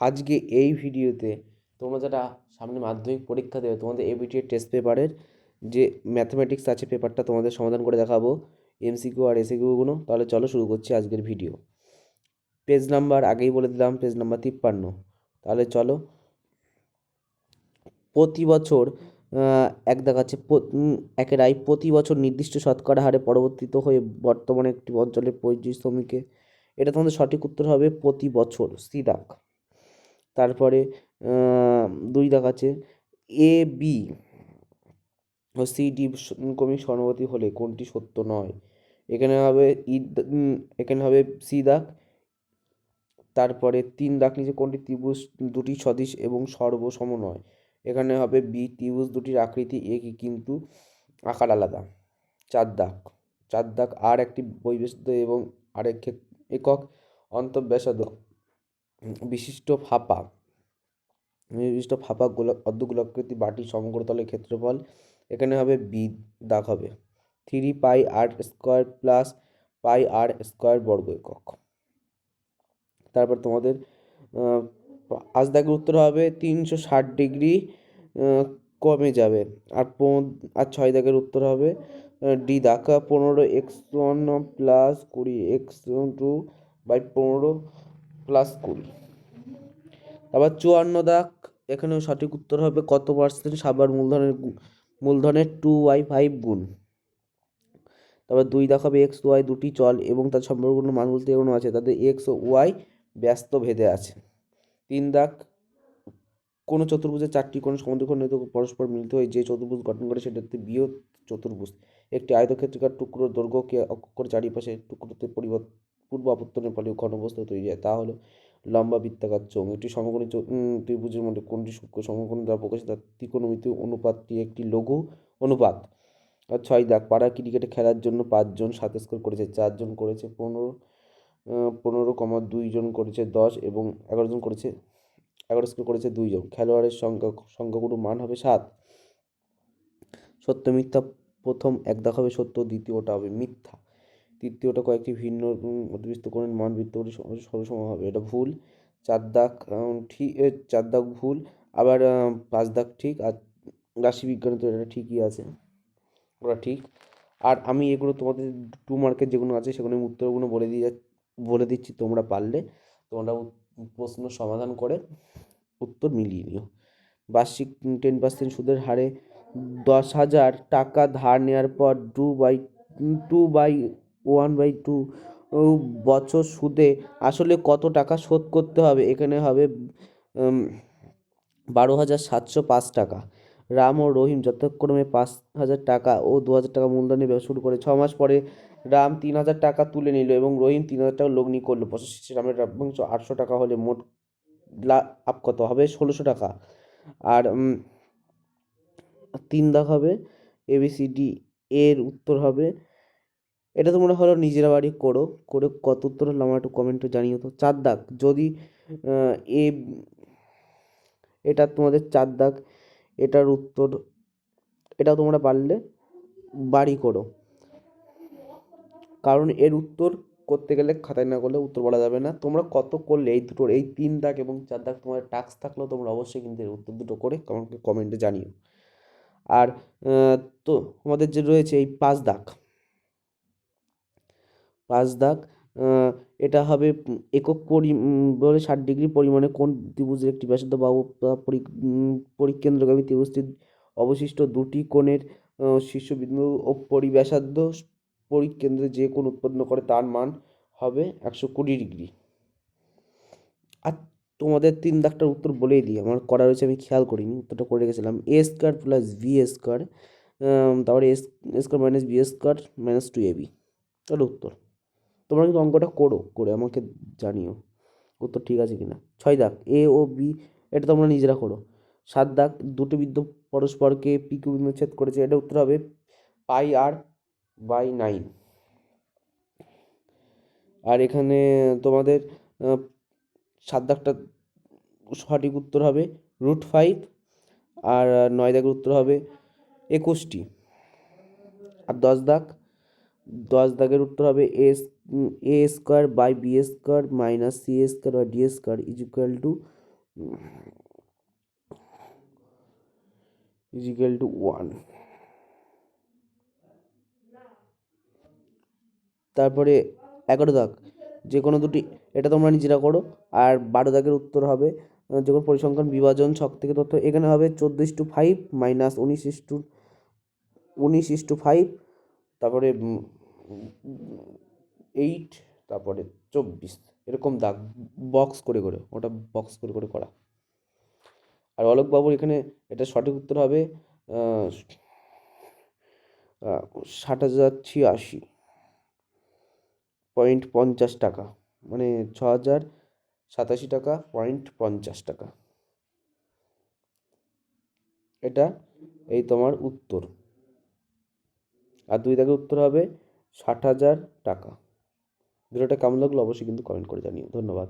আজকে এই ভিডিওতে তোমরা যারা সামনে মাধ্যমিক পরীক্ষা দেবে তোমাদের এবিটিএ টেস্ট পেপারের যে ম্যাথমেটিক্স আছে পেপারটা তোমাদের সমাধান করে দেখাবো, এমসিকিউ আর এসিকিউগুলো। তাহলে চলো শুরু করছি আজকের ভিডিও। পেজ নাম্বার আগেই বলে দিলাম, পেজ নাম্বার 53। তাহলে চলো। প্রতি বছর এক দেখাচ্ছে একের আয় প্রতি বছর নির্দিষ্ট শতকরা হারে পরিবর্তিত হয়ে বর্তমানে একটি অঞ্চলের পরিযায়ী শ্রমিকে, এটা তোমাদের সঠিক উত্তর হবে প্রতি বছর, সি দাগ। তারপরে দুই দেখাচ্ছে A B O C D ক্রমিক সমানুপাতিক হলে কোনটি সত্য নয়? এখানে হবে এখানে হবে সি দাগ। তারপরে তিন দাগ নিচে কোনটি ত্রিভুজ দুটি সদিশ এবং সর্বসম নয়? এখানে হবে বি, ত্রিভুজ দুটির আকৃতি একই কিন্তু আকার আলাদা। চার দাগ আর একটি বহিঃবেষ্টিত এবং আরেক একক অন্তঃব্যাসার্ধ বিশিষ্ট ফাঁপা অর্ধগোলাকৃতি বাটির সমগ্র তলের ক্ষেত্রফল, এখানে হবে বি দাগ হবে 3πr² প্লাস πr² বর্গ একক। তারপর তোমাদের 5 দাগের উত্তর হবে 360 ডিগ্রি কমে যাবে। আর 6 দাগের উত্তর হবে ডি দাগ 15x1 plus 20x2 by 15 plus 20। তারপর 54 দাগ, এখানেও সঠিক উত্তর হবে কত পার্সেন্ট সাবার মূলধনের 2/5 গুণ। তারপর 2 দাগ হবে এক্স ওয়াই দুটি চল এবং তার সম্পর্কপূর্ণ মান বলতে এগুলো আছে, তাদের এক্স ও ওয়াই ব্যস্ত ভেদে আছে। 3 দাগ, কোনো চতুর্ভুজের চারটি কোণ সমদ্বিখণ্ডিত পরস্পর মিলিত হয়ে যে চতুর্ভুজ গঠন করে সেটা হচ্ছে বৃহৎ চতুর্ভুজ। একটি আয়তক্ষেত্রাকার টুকরোর দৈর্ঘ্যকে অক্ষর চারিপাশে টুকরোতে পূর্ব আপত্তনের ফলে ঘনবস্তু তৈরি হয়, তা হলো লম্বা বৃত্তাকার চোঙ। একটি সমকোণী ত্রিভুজের মধ্যে কোনটি সূক্ষ্ম সমকোণ দ্বারা প্রকাশিত ত্রিকোণমিতি অনুপাতটি একটি লঘু অনুপাত। আর 6 দাগ, পাড়া ক্রিকেটে খেলার জন্য 5 জন 7 স্কোর করেছে, 4 জন করেছে 15, 2 জন করেছে 10 এবং 11 জন করেছে 11 স্কোর করেছে 2 জন। খেলোয়াড়ের সংখ্যাগুলো মান হবে 7। সত্য মিথ্যা, প্রথম এক দাগ হবে সত্য, দ্বিতীয়টা হবে মিথ্যা, তৃতীয়টা কয়েকটি ভিন্ন অতিবৃত্ত কোণের মান বৃত্তগুলি সর্বসম হবে, এটা ভুল। 4 দাগ ঠিক, 4 দাগ ভুল। আবার 5 দাগ ঠিক। আর রাশিবিজ্ঞানে তো এটা ঠিকই আছে, ওরা ঠিক। আর আমি এগুলো তোমাদের 2 মার্কের যেগুলো আছে সেগুলো আমি উত্তরগুলো বলে দিচ্ছি, তোমরা পারলে তোমরা প্রশ্ন সমাধান করে উত্তর মিলিয়ে নিও। বার্ষিক 10% সুদের হারে 10,000 টাকা ধার নেওয়ার পর 1/2 বছর সুদে আসলে কত টাকা শোধ করতে হবে? এখানে হবে 12,705 টাকা। রাম ও রহিম যথাক্রমে 5,000 টাকা ও 2,000 টাকা মূলধনের ব্যবসা শুরু করে। 6 মাস পরে রাম 3,000 টাকা তুলে নিল এবং রহিম 3,000 টাকা লগ্নি করলো। বছর শেষে রামের লভ্যাংশ 800 টাকা হলে মোট লাভ কত হবে? 1,600 টাকা। আর 3 দাগ হবে ABCD, এর উত্তর হবে, এটা তোমরা হলো নিজেরা বাড়ি করে কত উত্তর হলো আমার একটু কমেন্টে জানিও তো। 4 দাগ, যদি এ এটা তোমাদের 4 দাগ, এটার উত্তর এটা তোমরা পারলে বাড়ি করো, কারণ এর উত্তর করতে গেলে খাতায় না করলে উত্তর বলা যাবে না। তোমরা কত করলে এই দুটোর, এই 3 দাগ এবং 4 দাগ তোমাদের টাস্ক থাকলেও তোমরা অবশ্যই কিন্তু এর উত্তর দুটো করে আমাকে কমেন্টে জানিও। আর তো আমাদের যে রয়েছে এই 5 দাগ, এটা হবে একক বলে 60 ডিগ্রি পরিমাণে কোন ত্রিভুজের একটি ব্যাসার্ধ বাহু পরিকেন্দ্রগামী ত্রিভুজটির অবশিষ্ট দুটি কোণের শীর্ষবিন্দু ও পরিব্যাসার্ধ পরিকেন্দ্রে যে কোণ উৎপন্ন করে তার মান হবে 120 ডিগ্রি। আর তোমাদের 3 দাগটার উত্তর বলেই দিই, আমার করা রয়েছে আমি খেয়াল করিনি, উত্তরটা করে রেখেছিলাম। a² প্লাস b², তারপরে a² minus b² minus 2ab, তাহলে উত্তর। তোমরা কিন্তু অঙ্কটা করে আমাকে জানিও উত্তর ঠিক আছে কিনা। 6 দাগ এ ও বি, এটা তোমরা নিজেরা করো। 7 দাগ, দুটো বিন্দু পরস্পরকে PQ বিন্দু ছেদ করেছে, এটা উত্তর হবে πr/9। আর এখানে তোমাদের 7 দাগটা সঠিক উত্তর হবে √5। আর 9 দাগের উত্তর হবে 21টি। আর 10 দাগের উত্তর হবে a² by b² minus c² by d² is equal to is equal to 1। তারপরে 11 দাগ, যে কোনো দুটি, এটা তোমরা নিজেরা করো। আর 12 দাগের উত্তর হবে যে কোনো পরিসংখ্যান বিভাজন ছক থেকে তথ্য, এখানে হবে 14:5 মাইনাস 19:5, তারপরে 8, তারপরে 24, এরকম দাগ বক্স করে করে, ওটা বক্স করে করে করা। আর অলোকবাবুর এখানে এটা সঠিক উত্তর হবে 60,086.50 টাকা, মানে 6,087.50 টাকা। এটা এই তোমার উত্তর। আর 2 দাগের উত্তর হবে 60,000 টাকা। ভিডিওটা কেমন লাগলো অবশ্যই কিন্তু কমেন্ট করে জানিও। ধন্যবাদ।